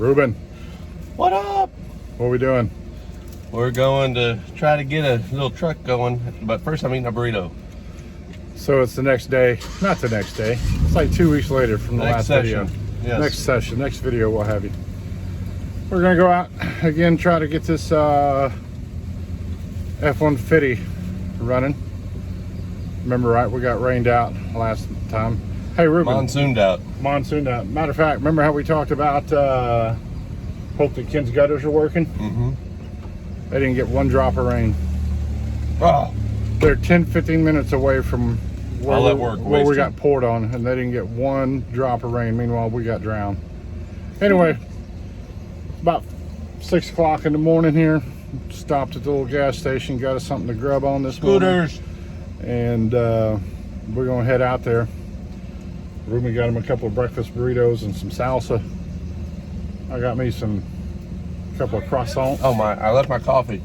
Ruben, What up? what are we doing? We're going to try to get a little truck going, but first I'm eating a burrito. So it's the next day, not the next day. It's like 2 weeks later from the last video. Yes. Next session, next video we'll have you. We're gonna go out again, try to get this F150 running. Remember, right? We got rained out last time. Hey, Ruben. Monsooned out. Monsooned out. Matter of fact, remember how we talked about hope that Ken's gutters are working? Mm-hmm. They didn't get one drop of rain. Oh. They're 10-15 minutes away from where we got poured on, and they didn't get one drop of rain. Meanwhile, we got drowned. Anyway, about 6 o'clock in the morning here. Stopped at the little gas station, got us something to grub on this morning. Scooters. And we're gonna head out there. Ruben got him a couple of breakfast burritos and some salsa. I got me a couple of croissants. Oh my, I left my coffee.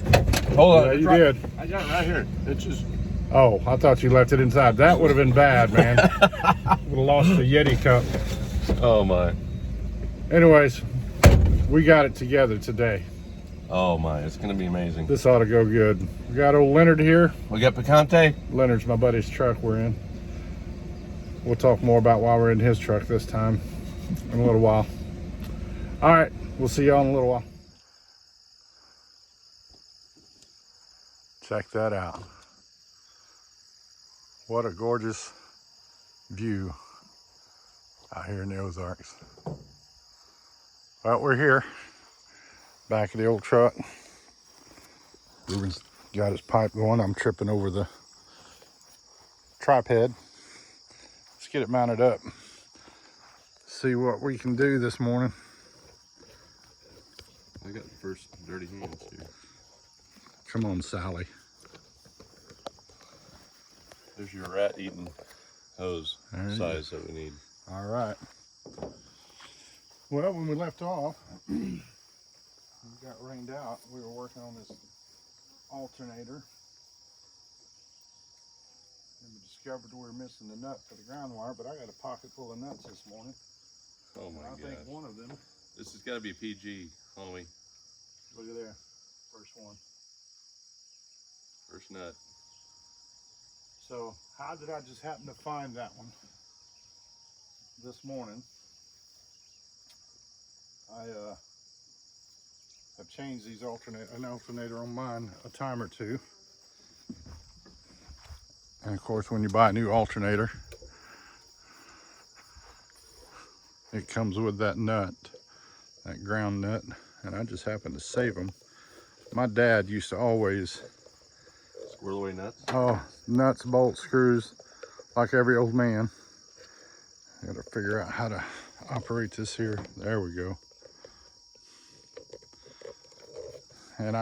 Hold on. Yeah, you did. I got it right here. It's just... Oh, I thought you left it inside. That would have been bad, man. Would have lost the Yeti cup. Oh my. Anyways, we got it together today. Oh my, it's gonna be amazing. This ought to go good. We got old Leonard here. We got picante. Leonard's my buddy's truck we're in. We'll talk more about why we're in his truck this time in a little while. All right, we'll see y'all in a little while. Check that out. What a gorgeous view out here in the Ozarks. Well, we're here, back of the old truck. Ruben's got his pipe going. I'm tripping over the tripod. Let's get it mounted up. See what we can do this morning. I got the first dirty hands here. Come on, Sally. There's your rat-eating hose size that we need. All right. Well, when we left off, we got rained out. We were working on this alternator. And we discovered we were missing the nut for the ground wire, but I got a pocket full of nuts this morning. Oh my god. I think one of them. This has got to be PG, homie. Look at there. First one. First nut. So how did I just happen to find that one this morning? I have changed these an alternator on mine a time or two. And of course, when you buy a new alternator, it comes with that nut, that ground nut, and I just happened to save them. My dad used to always Squirrel away nuts? Oh, nuts, bolts, screws, like every old man. I gotta figure out how to operate this here. There we go. And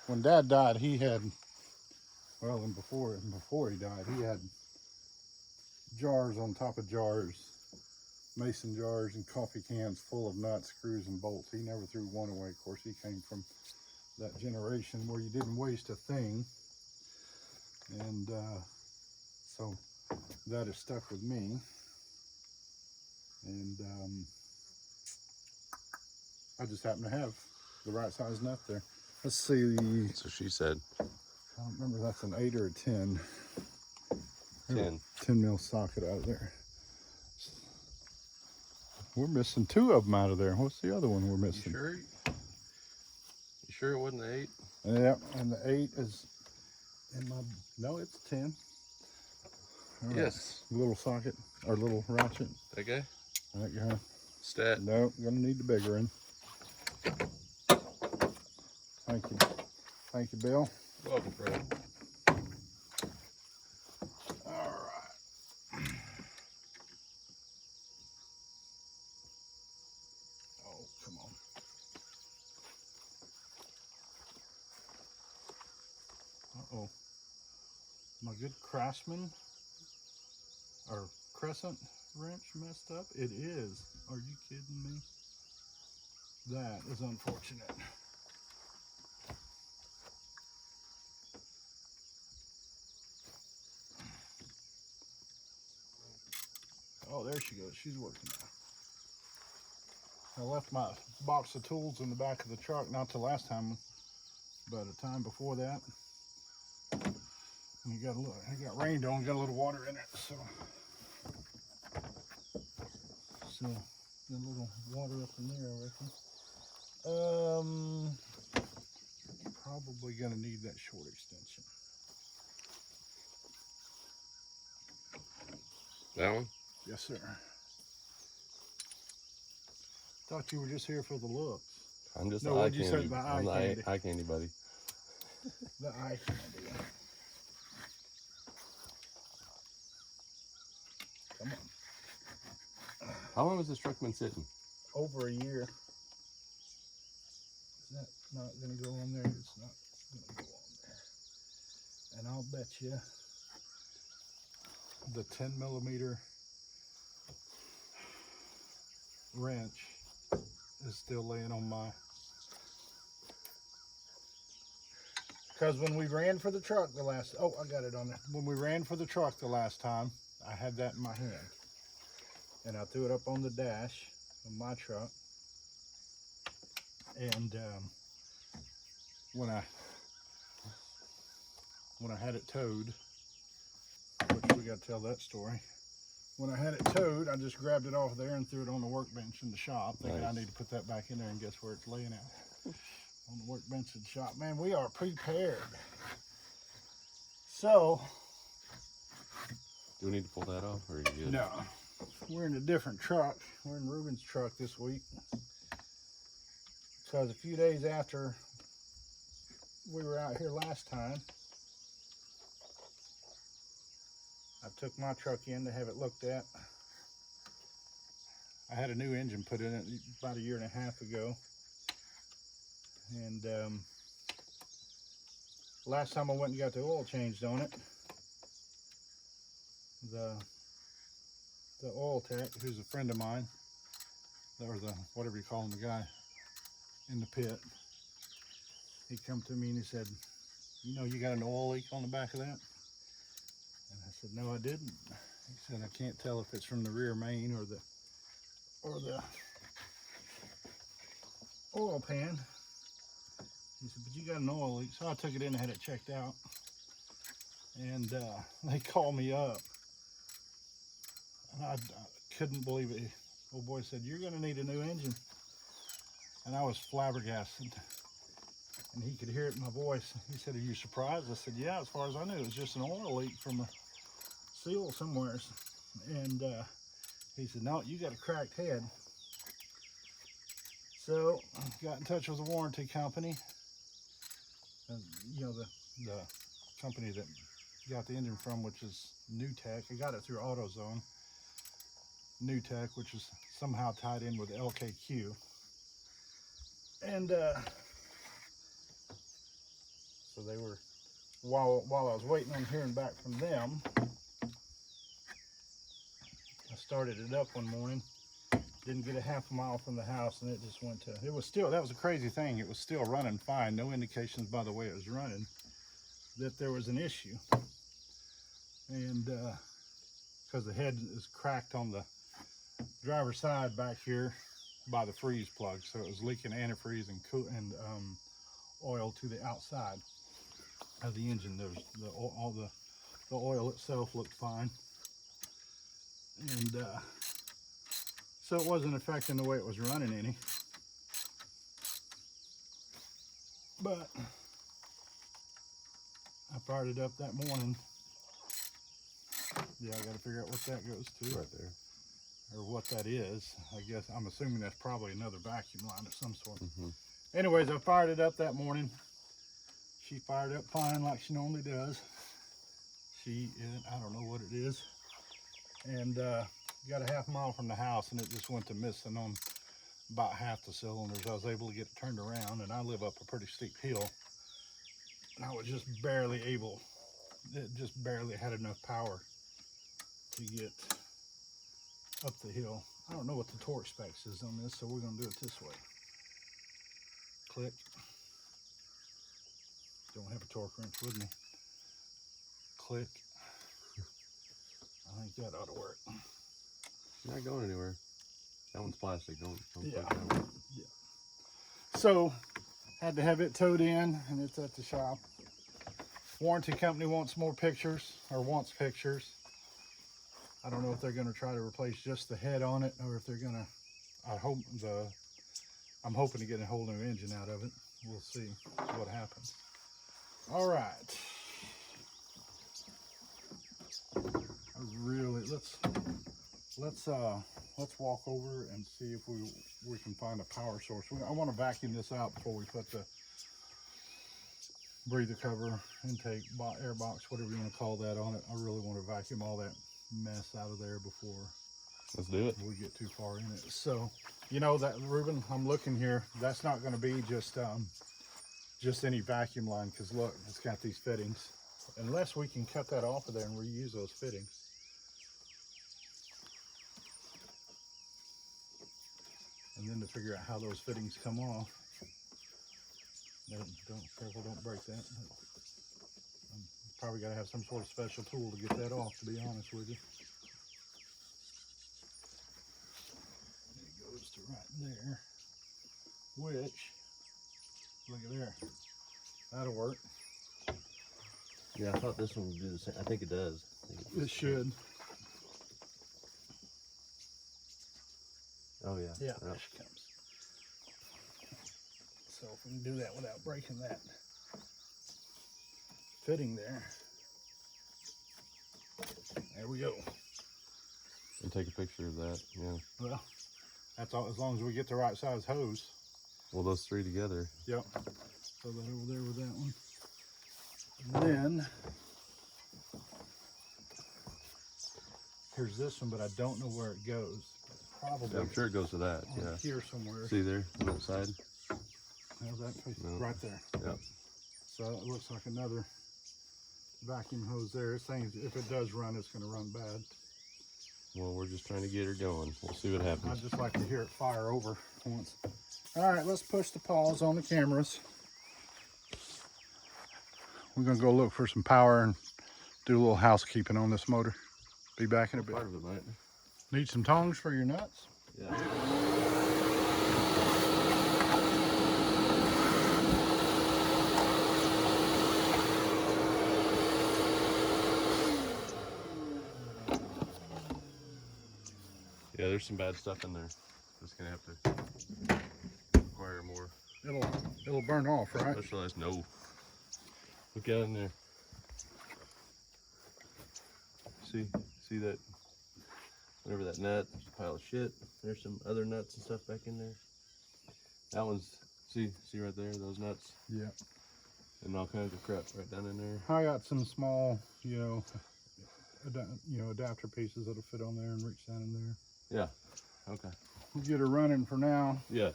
when Dad died, he had, well, and before he died, he had jars on top of jars, mason jars and coffee cans full of nuts, screws, and bolts. He never threw one away. Of course, he came from that generation where you didn't waste a thing. And so that has stuck with me. And I just happen to have the right size nut there. Let's see. So she said. I don't remember, that's an 8 or a 10. 10. 10 mil socket out of there. We're missing 2 of them out of there. What's the other one we're missing? You sure it wasn't the 8? Yep, and the 8 is in my, no, it's 10. All yes. Right. Little socket, or little ratchet. Okay. Right, yeah. Stat. No, gonna need the bigger one. Thank you. Thank you, Bill. Welcome, Fred. All right. Oh, come on. Uh-oh. My good Craftsman or crescent wrench messed up? It is. Are you kidding me? That is unfortunate. Oh, there she goes. She's working now. I left my box of tools in the back of the truck, not the last time, but a time before that. And it got rained on, got a little water in it, so got a little water up in there, I reckon. Probably gonna need that short extension. That one? Yes, sir. Thought you were just here for the looks. I'm just No, the eye what'd you say? candy. The I'm eye candy. the eye candy buddy. The eye candy. Come on. How long has this truck been sitting? Over a year. Is that not going to go on there? It's not going to go on there. And I'll bet you the 10mm wrench is still laying on my... Because when we ran for the truck the last... Oh, I got it on there. When we ran for the truck the last time, I had that in my hand. And I threw it up on the dash of my truck. And when I had it towed, which we got to tell that story. When I had it towed, I just grabbed it off there and threw it on the workbench in the shop, thinking I need to put that back in there, and guess where it's laying at? On the workbench in the shop. Man, we are prepared. So, do we need to pull that off, or are you good? No, we're in a different truck. We're in Ruben's truck this week. Because a few days after we were out here last time, I took my truck in to have it looked at. I had a new engine put in it about 1.5 years ago. And last time I went and got the oil changed on it, the oil tech, who's a friend of mine, or the, whatever you call him, the guy in the pit, he come to me and he said, you know, you got an oil leak on the back of that? And I said, no, I didn't. He said, I can't tell if it's from the rear main or the oil pan. He said, but you got an oil leak. So I took it in and had it checked out. And they called me up. And I couldn't believe it. Old boy said, you're going to need a new engine. And I was flabbergasted. And he could hear it in my voice. He said, are you surprised? I said, yeah, as far as I knew, it was just an oil leak from a seal somewhere. And he said, no, you got a cracked head. So I got in touch with the warranty company. And, you know, the company that got the engine from, which is New Tech. I got it through AutoZone. New Tech, which is somehow tied in with LKQ. And so they were, while I was waiting on hearing back from them, I started it up one morning. Didn't get a half a mile from the house, and it just went to, it was still, that was a crazy thing. It was still running fine. No indications by the way it was running that there was an issue. And because the head is cracked on the driver's side back here by the freeze plug, so it was leaking antifreeze and oil to the outside of the engine. There was the oil itself looked fine, and so it wasn't affecting the way it was running any. But I fired it up that morning. Yeah, I got to figure out what that goes to. Right there. Or what that is. I guess I'm assuming that's probably another vacuum line of some sort. Mm-hmm. Anyways, I fired it up that morning. She fired up fine like she normally does. I don't know what it is. And got a half mile from the house, and it just went to missing on about half the cylinders. I was able to get it turned around, and I live up a pretty steep hill. And I was just barely able, it just barely had enough power to get up the hill. I don't know what the torque specs is on this, so we're going to do it this way. Click. Don't have a torque wrench with me. Click. I think that ought to work. Not going anywhere. That one's plastic. Don't Yeah. put that one. So, had to have it towed in, and it's at the shop. Warranty company wants more pictures, or wants pictures. I don't know if they're going to try to replace just the head on it, or if they're going to, I'm hoping to get a whole new engine out of it. We'll see what happens. All right. Let's walk over and see if we can find a power source. I want to vacuum this out before we put the breather cover, intake, air box, whatever you want to call that on it. I really want to vacuum all that mess out of there before Let's do it. we get too far in it. So, you know that, Ruben, I'm looking here. That's not going to be just any vacuum line, because look, it's got these fittings. Unless we can cut that off of there and reuse those fittings. And then to figure out how those fittings come off. Don't break that. Probably got to have some sort of special tool to get that off, to be honest with you. It goes to right there, which, look at there, that'll work. Yeah, I thought this one would do the same. I think it does. It should. Oh yeah. Yeah, there she comes. So if we can do that without breaking that fitting there. There we go. And take a picture of that. Yeah. Well, that's all, as long as we get the right size hose. Well, those three together. Yep. Throw that over there with that one. And then here's this one, but I don't know where it goes. Probably. Yeah, I'm sure it goes to that. Yeah. Here somewhere. See there on that side? How's that piece? No. Right there. Yep. So it looks like another vacuum hose there. It's saying if it does run, it's going to run bad. Well, we're just trying to get her going. We'll see what happens. I'd just like to hear it fire over once. All right, let's push the pause on the cameras. We're going to go look for some power and do a little housekeeping on this motor. Be back in a bit. Part of it might. Need some tongs for your nuts? Yeah. Yeah, there's some bad stuff in there. Just gonna have to acquire more. It'll burn off, right? Specialized. No. Look out in there. See that? Whatever that nut, there's a pile of shit. There's some other nuts and stuff back in there. That one's, see right there, those nuts? Yeah. And all kinds of crap right down in there. I got some small, adapter pieces that'll fit on there and reach down in there. Yeah, okay. We'll get her running for now. Yeah.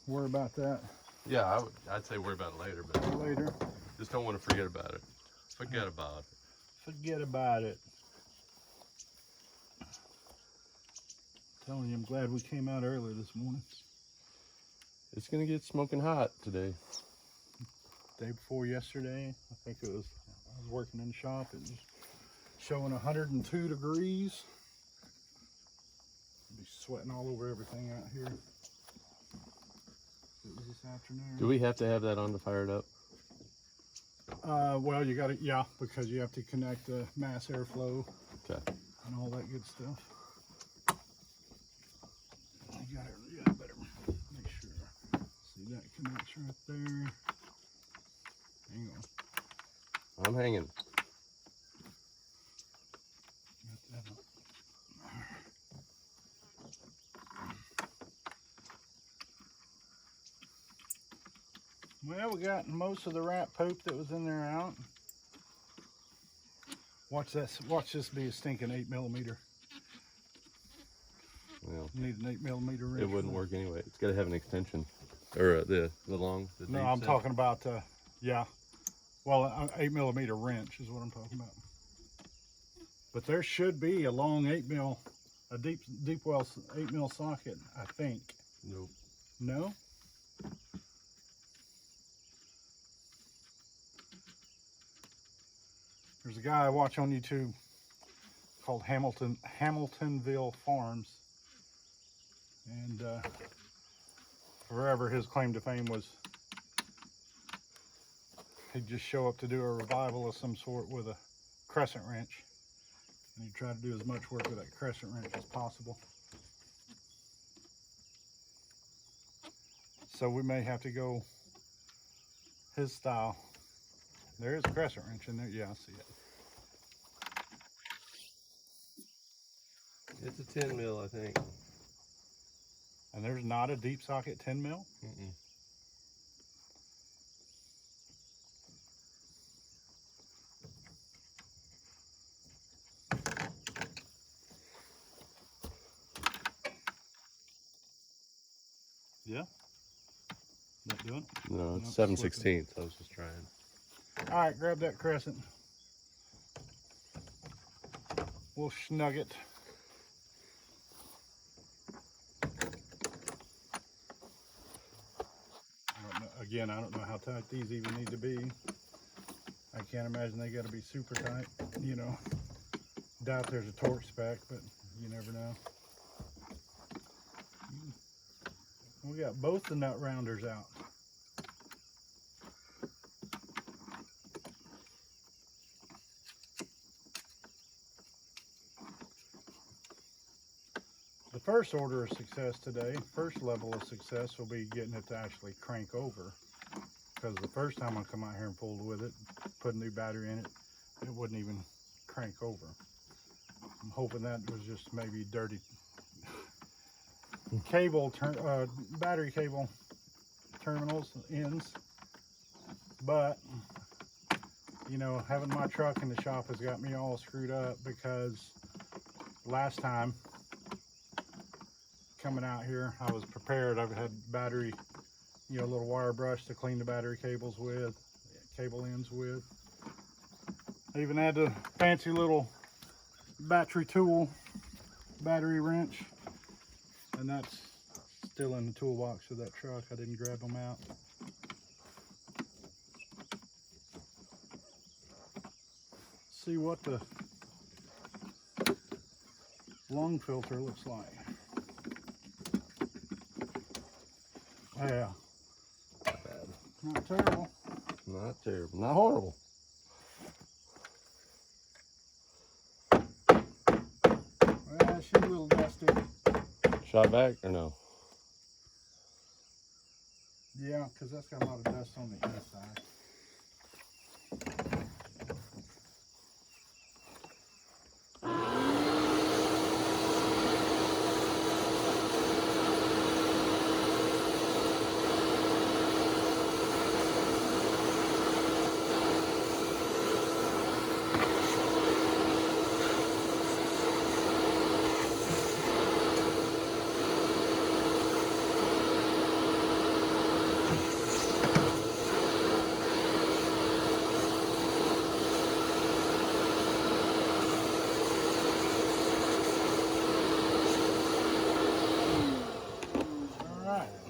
Worry about that Yeah, I'd say worry about it later, but later. just don't want to forget about it. Forget about it. Forget about it. Telling you, I'm glad we came out early this morning. It's gonna get smoking hot today. Day before yesterday, I think I was working in the shop. It was showing 102 degrees. I'll be sweating all over everything out here. It was this afternoon. Do we have to have that on to fire it up? Well, you got to, yeah, because you have to connect the mass airflow Okay. and all that good stuff. You got better make sure. See that connects right there. Hang on. I'm hanging. Got that up. Well, we got most of the rat poop that was in there out. Watch this. Watch this be a stinking 8mm. Well, You need an 8mm wrench. it wouldn't work anyway. It's got to have an extension, or the long. The No, deep I'm set. talking about yeah. Well, an 8mm wrench is what I'm talking about. But there should be a long 8mm, a deep well 8mm socket, I think. Nope. No? There's a guy I watch on YouTube called Hamiltonville Farms, and And forever his claim to fame was he'd just show up to do a revival of some sort with a crescent wrench. And he'd try to do as much work with that crescent wrench as possible. So we may have to go his style. There is a crescent wrench in there. Yeah, I see it. It's a 10 mil, I think. And there's not a deep socket 10 mil? Mm-mm. Yeah. Not doing it? No, it's Nope, 7/16. I was just trying. All right, grab that crescent. We'll snug it. Again, I don't know how tight these even need to be. I can't imagine they got to be super tight, you know. Doubt there's a torque spec, but you never know. We got both the nut rounders out. The first order of success today, first level of success will be getting it to actually crank over. Because the first time I come out here and fooled with it, put a new battery in it, it wouldn't even crank over. I'm hoping that was just maybe dirty cable, battery cable terminals, ends. But, you know, having my truck in the shop has got me all screwed up because last time coming out here, I was prepared. I've had battery, you know, a little wire brush to clean the battery cables with, cable ends with. I even had a fancy little battery tool, battery wrench, and that's still in the toolbox of that truck. I didn't grab them out. See what the lung filter looks like. Yeah. Not bad. Not terrible. Not terrible. Not horrible. Well, she's a little dusty. Shot back or no? Yeah, because that's got a lot of dust on the inside.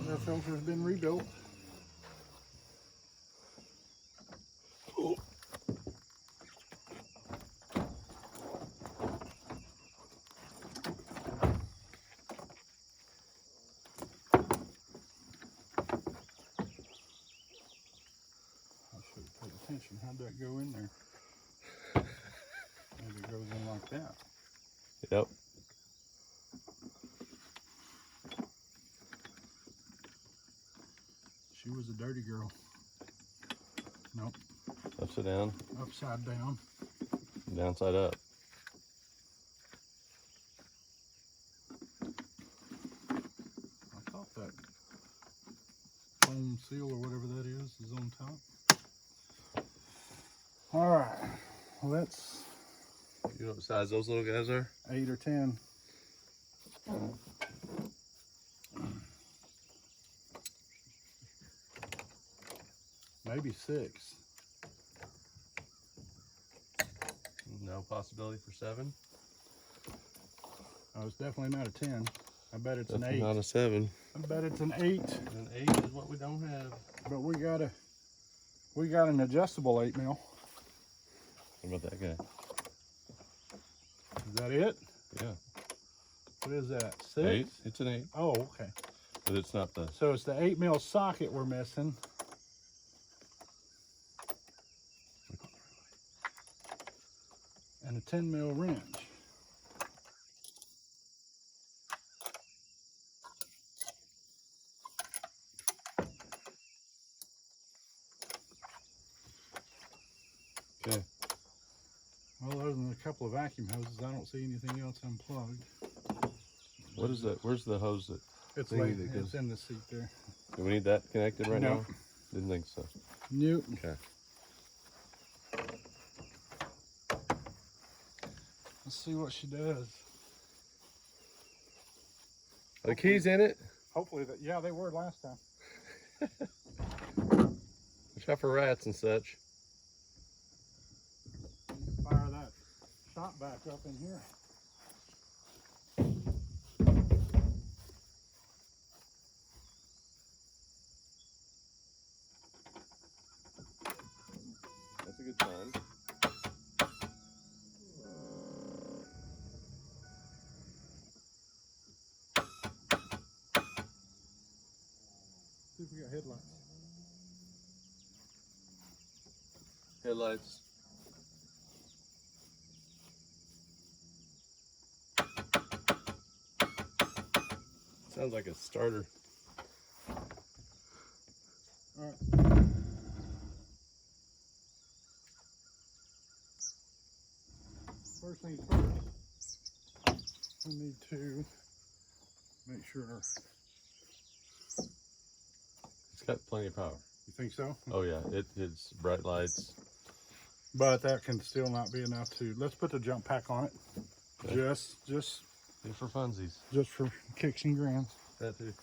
Their filter's been rebuilt. I should have paid attention. How'd that go in there? Maybe it goes in like that. Yep. She was a dirty girl. Nope. Upside down. Upside down. Downside up. I thought that foam seal or whatever that is on top. All right. Let's You know what size those little guys are? 8 or 10. Maybe 6. No possibility for 7. Oh, it's definitely not a 10. I bet it's Definitely an 8. not a 7. I bet it's an 8. An 8 is what we don't have. But we got an adjustable 8 mil. What about that guy? Is that it? Yeah. What is that? 6? 8. It's an 8. Oh, okay. But it's not the... So it's the 8mm socket we're missing. And a 10mm wrench. Okay. Well, other than a couple of vacuum hoses, I don't see anything else unplugged. What is that? Where's the hose that... It's thingy late. that It's in the seat there. Do we need that connected right No. now? Didn't think so. Nope. Okay. Let's see what she does. Are the keys in it? Hopefully that, yeah, they were last time. Watch out for rats and such. Fire that shot back up in here. That's a good sign. See if we got headlights. Headlights. Sounds like a starter. All right. First things first, we need to make sure. It's got plenty of power. You think so? Oh yeah, it's bright lights. But that can still not be enough to. Let's put the jump pack on it. Okay. Just For funsies. just for kicks and grins. That too.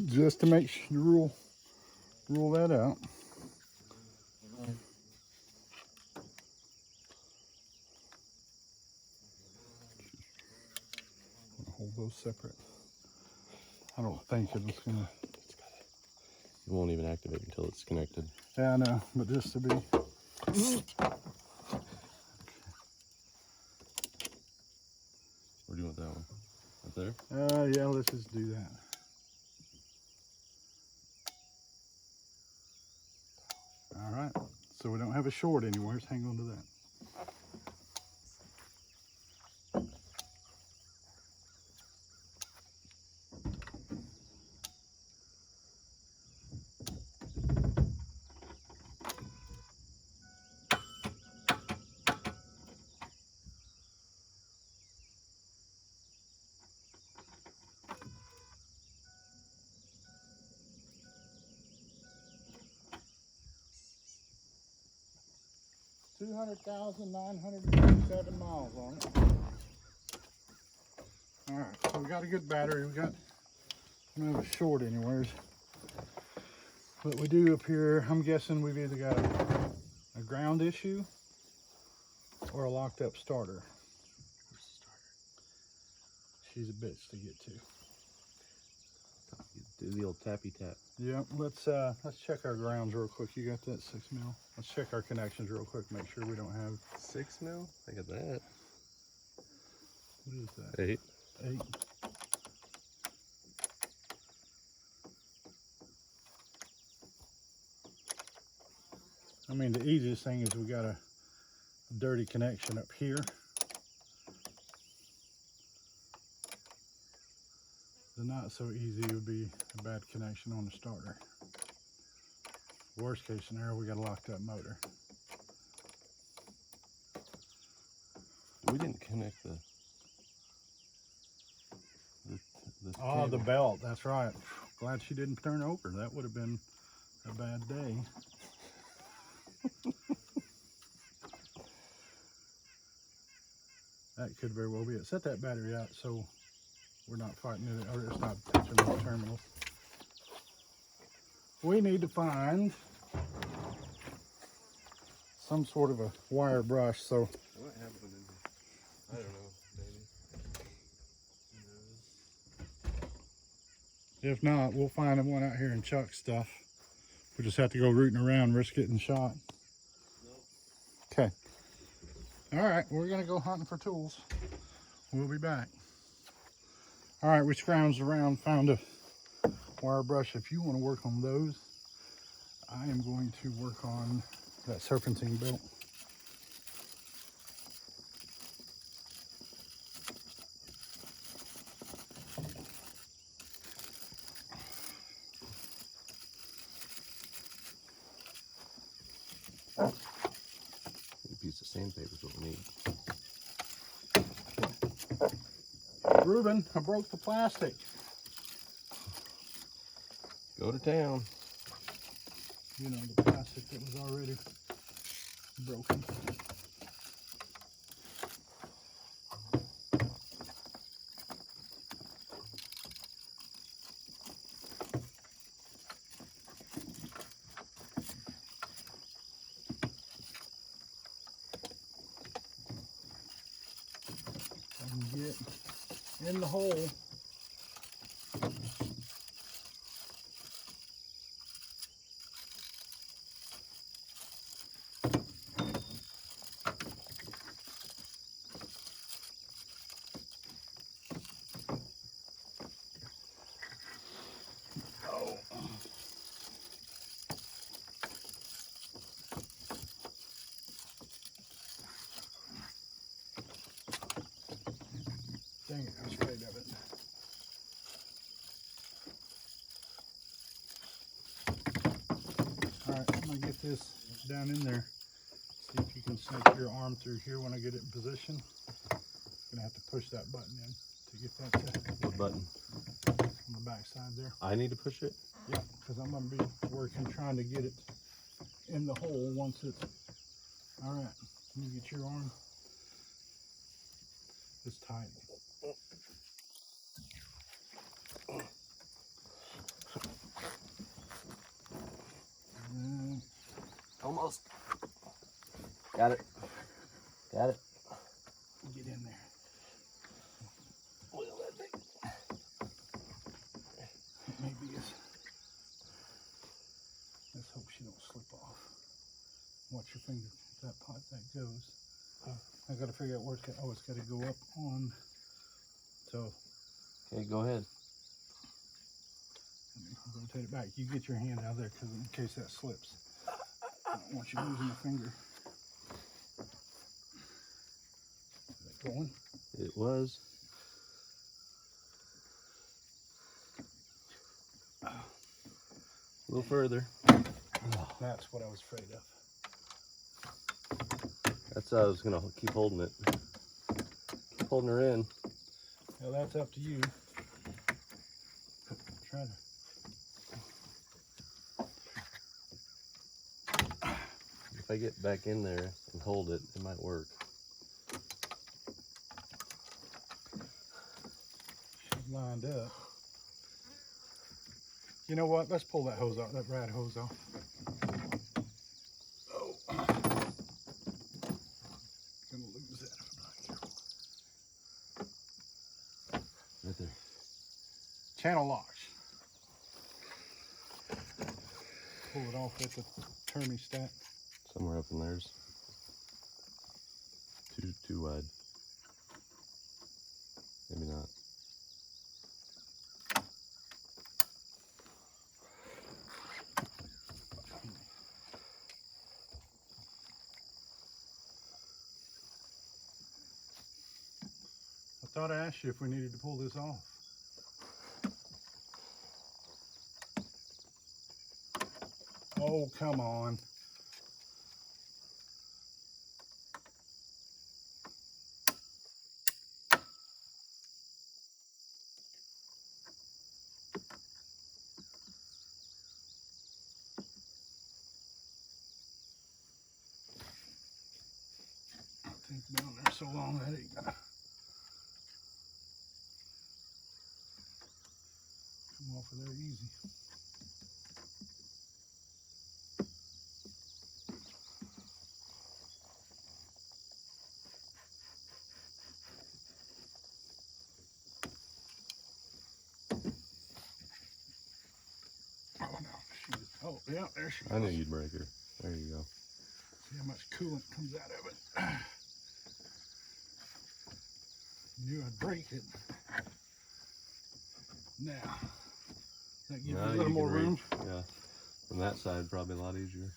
Just to make sure you rule that out. Hold those separate. I don't think it's gonna. It won't even activate until it's connected. Yeah, I know, but just to be. Where do you want that one? Up there? Yeah, let's just do that. All right, so we don't have a short anywhere. Hang on to that. 200,957 miles on it. All right, so we got a good battery. We don't have a short anywhere. But we do up here, I'm guessing we've either got a ground issue or a locked up starter. Where's the starter? She's a bitch to get to. Do the old tappy tap. Yeah, let's check our grounds real quick. You got that 6mm? Let's check our connections real quick, make sure we don't have 6 mil? I got that. what is that? 8. 8. I mean, the easiest thing is we got a dirty connection up here. The not so easy would be a bad connection on the starter. Worst case scenario, we got a locked up motor. We didn't connect the Oh, cable. the belt, that's right. Glad she didn't turn over. That would have been a bad day. That could very well be it. Set that battery out so we're not fighting it, or it's not touching the terminals. We need to find some sort of a wire brush. So I might have one in here. I don't know, maybe. if not, we'll find one out here in Chuck's stuff. We just have to go rooting around, risk getting shot. Nope. Okay. All right, we're gonna go hunting for tools. We'll be back. All right, we scrounged around, found a wire brush. If you want to work on those, I am going to work on that serpentine belt. A piece of sandpaper is what we need. Ruben, I broke the plastic. Go to town. You know, the plastic that was already broken. I can get in the hole. Dang it, I was afraid of it. Alright, I'm gonna get this down in there. See if you can snake your arm through here when I get it in position. I'm gonna have to push that button in to get that to What button? on the back side there. I need to push it? Yeah, because I'm gonna be working trying to get it in the hole once it's alright. Can you get your arm? It's tight. Almost. Got it. Got it. Get in there. Maybe it's. Let's hope she don't slip off. Watch your finger. That pot that goes. I gotta figure out where it's got. Oh, it's gotta go up on. So. Okay, go ahead. Let me rotate it back. You get your hand out of there because in case that slips. I don't want you losing a finger. Is that going? It was. A little further. That's what I was afraid of. That's how I was gonna keep holding it. Keep holding her in. Well, that's up to you. Try to. If I get back in there and hold it, it might work. She's lined up. You know what? Let's pull that hose off, that rad hose off. Oh. Gonna lose that if I'm not careful. Right there. Channel locks. Pull it off at the thermostat. Somewhere up in there's too wide. Maybe not. I thought I asked you if we needed to pull this off. Oh, come on. I think down there so long that ain't gonna come off of there easy. Yeah, there she goes. I knew you'd break her. There you go. See how much coolant comes out of it. Knew I'd break it. Now, that gives you a little more room. Yeah, from that side, probably a lot easier.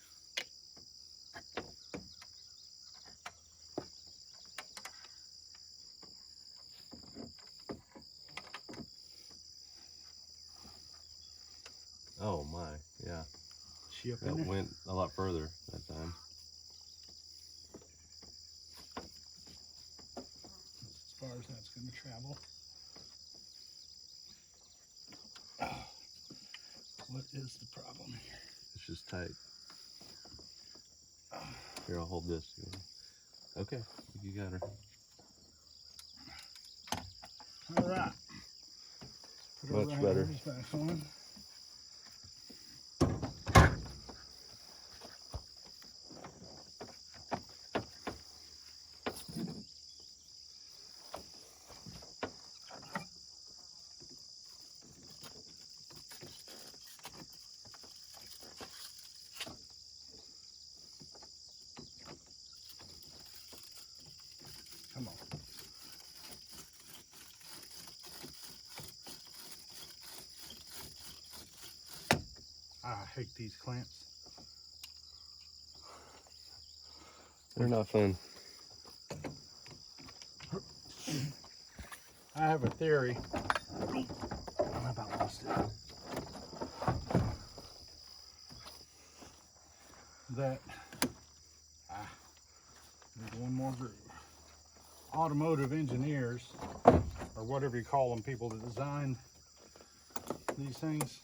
Oh my, yeah. She up in That there? went a lot further that time. As far as that's going to travel. What is the problem here? It's just tight. Here, I'll hold this. Okay, you got her. All right. Put Much our better. hangers back on. Come on. I hate these clamps. They're not fun. I have a theory. I about lost it. That there's one more groove. Automotive engineers, or whatever you call them, people that design these things,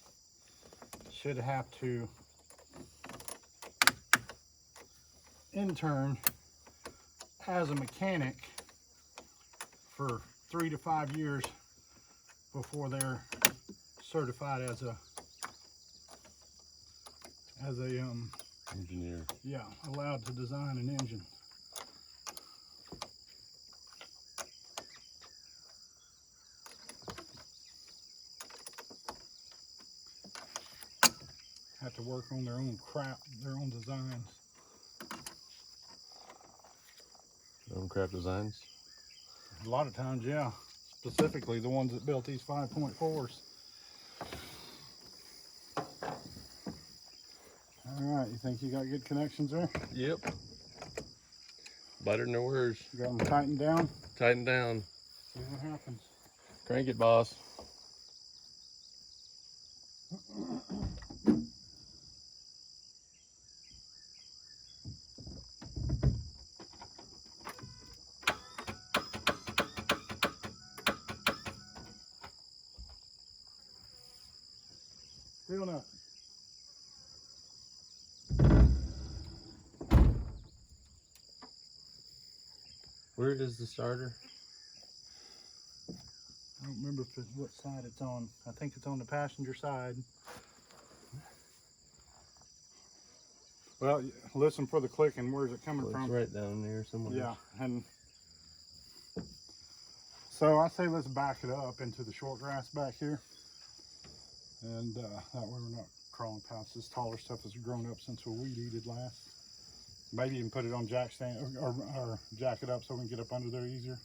should have to intern as a mechanic for 3 to 5 years before they're certified as a Engineer. yeah, allowed to design an engine. Have to work on their own crap, their own designs. Their own crap designs. A lot of times, yeah. Specifically the ones that built these 5.4s. All right, you think you got good connections there? Yep. Better than their words. You got them tightened down? Tighten down. See what happens. Crank it, boss. Still nothing. Where is the starter? I don't remember if it's, what side it's on. I think it's on the passenger side. Well, listen for the clicking. Where's it coming Well, from? it's right down there somewhere. Yeah, and so I say let's back it up into the short grass back here, and that way we're not crawling past this taller stuff that's grown up since we weed eated last. Maybe even put it on jack stand or jack it up so we can get up under there easier.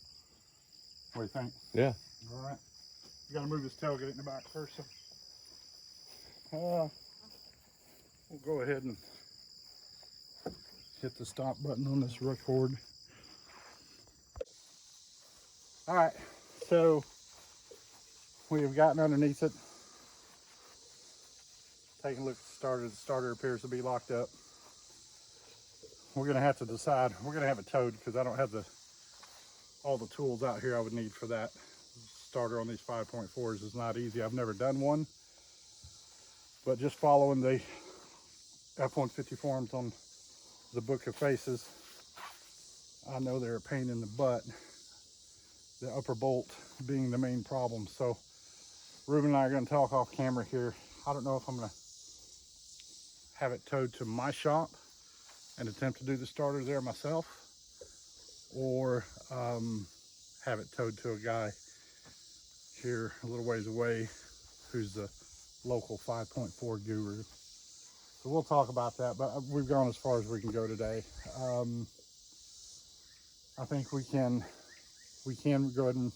What do you think? Yeah. All right. You gotta move this tailgate in the back first. So, we'll go ahead and hit the stop button on this record. All right, so we have gotten underneath it. Taking a look at the starter. The starter appears to be locked up. We're gonna have to decide. We're gonna have it towed because I don't have all the tools out here I would need for that. Starter on these 5.4s is not easy. I've never done one, but just following the F150 forums on the Book of Faces, I know they're a pain in the butt, the upper bolt being the main problem. So Ruben and I are going to talk off camera here. I don't know if I'm going to have it towed to my shop and attempt to do the starter there myself, or have it towed to a guy here a little ways away who's the local 5.4 guru. So we'll talk about that, but we've gone as far as we can go today. I think we can go ahead and,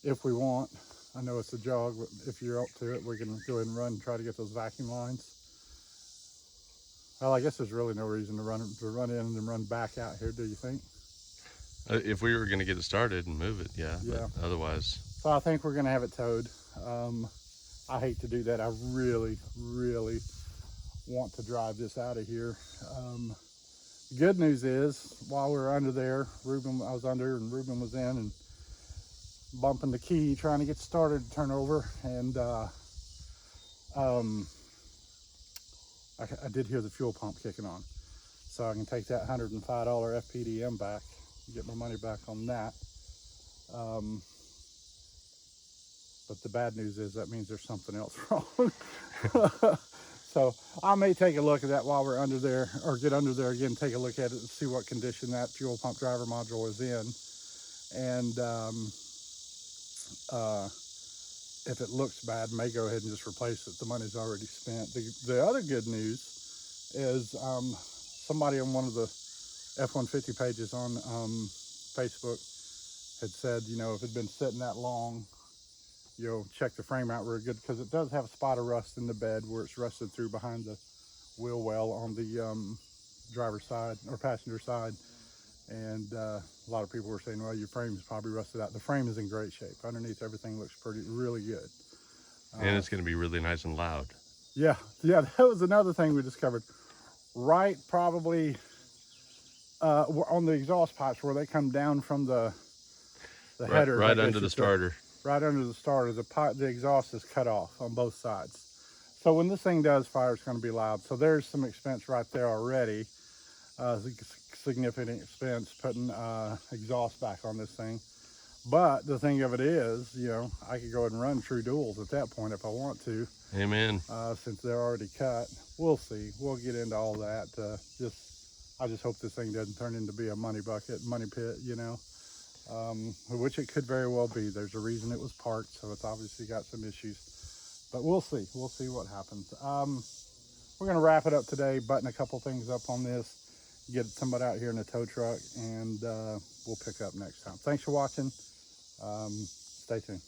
if we want, I know it's a jog, but if you're up to it, we can go ahead and run and try to get those vacuum lines. Well, I guess there's really no reason to run in and run back out here, do you think? If we were going to get it started and move it, yeah. Yeah. But otherwise. So I think we're going to have it towed. I hate to do that. I really, really want to drive this out of here. The good news is, while we were under there, I was under and Ruben was in and bumping the key, trying to get started to turn over. And I did hear the fuel pump kicking on. So I can take that $105 FPDM back, get my money back on that. But the bad news is that means there's something else wrong. So I may take a look at that while we're under there, or get under there again, take a look at it and see what condition that fuel pump driver module is in. And if it looks bad, may go ahead and just replace it. The money's already spent. The other good news is somebody on one of the F150 pages on Facebook had said, you know, if it had been sitting that long, you'll check the frame out real good, because it does have a spot of rust in the bed where it's rusted through behind the wheel well on the driver's side or passenger side. And a lot of people were saying, well, your frame's probably rusted out. The frame is in great shape. Underneath, everything looks really good. And it's going to be really nice and loud. Yeah, that was another thing we discovered. Right, probably on the exhaust pipes where they come down from the header. Right under the starter. Right under the starter, the exhaust is cut off on both sides. So when this thing does fire, it's going to be loud. So there's some expense right there already. Significant expense putting exhaust back on this thing. But the thing of it is, you know, I could go ahead and run true duals at that point if I want to. Amen. Since they're already cut. We'll see. We'll get into all that. I just hope this thing doesn't turn into be a money pit, you know. Which it could very well be. There's a reason it was parked, so it's obviously got some issues. But we'll see. We'll see what happens. We're going to wrap it up today, button a couple things up on this, get somebody out here in a tow truck, and we'll pick up next time. Thanks for watching. Stay tuned.